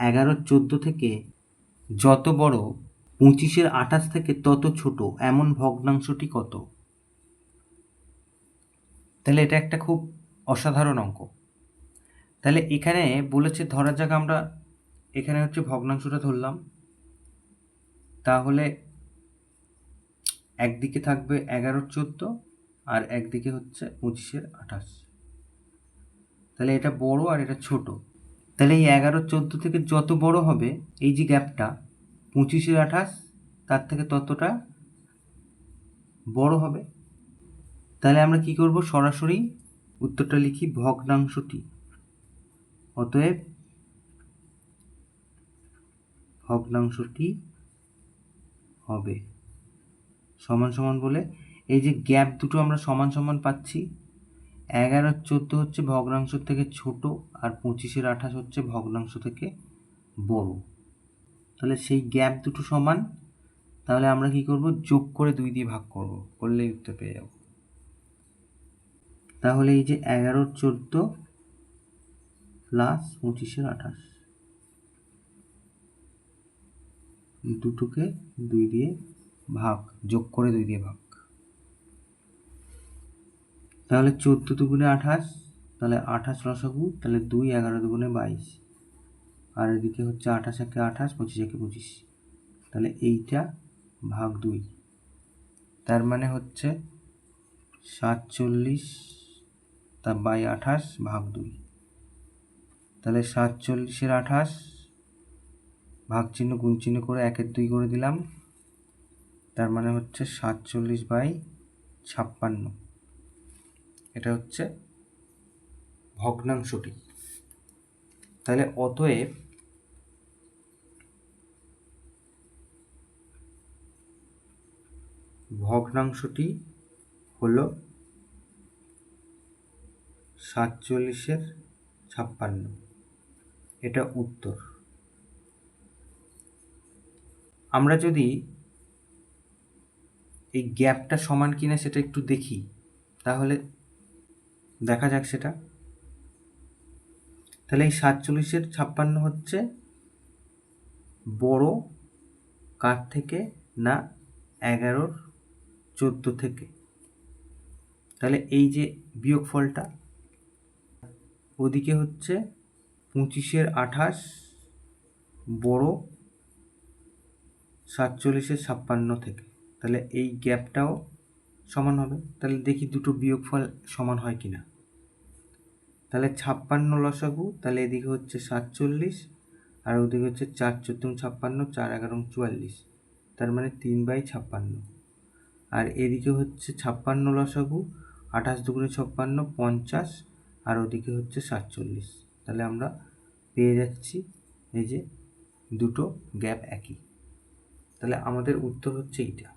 11-14 থেকে যত বড় 25-28 থেকে তত ছোট এমন ভগ্নাংশটি কত? তাহলে এটা একটা খুব অসাধারণ অঙ্ক। তাহলে এখানে বলেছে, ধরা যাক আমরা এখানে হচ্ছে ভগ্নাংশটা ধরলাম, তাহলে একদিকে থাকবে 11-14 আর একদিকে হচ্ছে 25-28। তাহলে এটা বড় আর এটা ছোট। তাহলে এই 11-14 থেকে যত বড় হবে এই যে গ্যাপটা 25-28 তার থেকে ততটা বড় হবে। তাহলে আমরা কি করব, সরাসরি উত্তরটা লিখি, ভগ্নাংশটি, অতএব ভগ্নাংশটি হবে সমান সমান বলে এই যে গ্যাপ দুটো আমরা সমান সমান পাচ্ছি, 11-14 হচ্ছে ভগ্নাংশ থেকে ছোট আর 25-28 হচ্ছে ভগ্নাংশ থেকে বড়। তাহলে সেই গ্যাপ দুটো সমান, তাহলে আমরা কি করব, যোগ করে 2 দিয়ে ভাগ করব, করলেই উত্তর পেয়ে যাব। তাহলে এই যে 11-14 প্লাস 25-28 দুটোকে 2 দিয়ে ভাগ, যোগ করে 2 দিয়ে ভাগ, তাহলে 14 দুগুণে 28, তাহলে 28 লসাগু, তাহলে 2, 11 দুগুণে 22, আর এদিকে হচ্ছে 28 একে 28, 25 একে 25, তাহলে এইটা ভাগ 2, তার মানে হচ্ছে 47 তা বাই 28 ভাগ 2। তাহলে 47-এর 28 ভাগ চিহ্ন গুণ চিহ্ন করে 1-এর 2 করে দিলাম, তার মানে হচ্ছে 47/56। এটা হচ্ছে ভগ্নাংশটি। তাহলে অতএব ভগ্নাংশটি হলো 47/56। এটা উত্তর। আমরা যদি এই গ্যাপটা সমান কিনা সেটা একটু দেখি, তাহলে দেখা যাক সেটা। তাহলে এই 47/56 হচ্ছে বড় কার থেকে না, 11-14 থেকে। তাহলে এই যে বিয়োগফলটা, ওদিকে হচ্ছে 25-28 বড় 47/56 থেকে, তাহলে এই গ্যাপটাও সমান হবে। তাহলে দেখি দুটো বিয়োগফল সমান হয় কিনা। তাহলে 56 লসাগু, তাহলে এদিকে হচ্ছে 47 আর ওদিকে হচ্ছে 4-14 56, 4-11 44, তার মানে 3/56। আর এদিকে হচ্ছে 56 লসাগু, 28 দুগুণে 56, 50, আর ওদিকে হচ্ছে 47, তাহলে আমরা পেয়ে যাচ্ছি এই যে দুটো গ্যাপ একই। তাহলে আমাদের উত্তর হচ্ছে এইটা।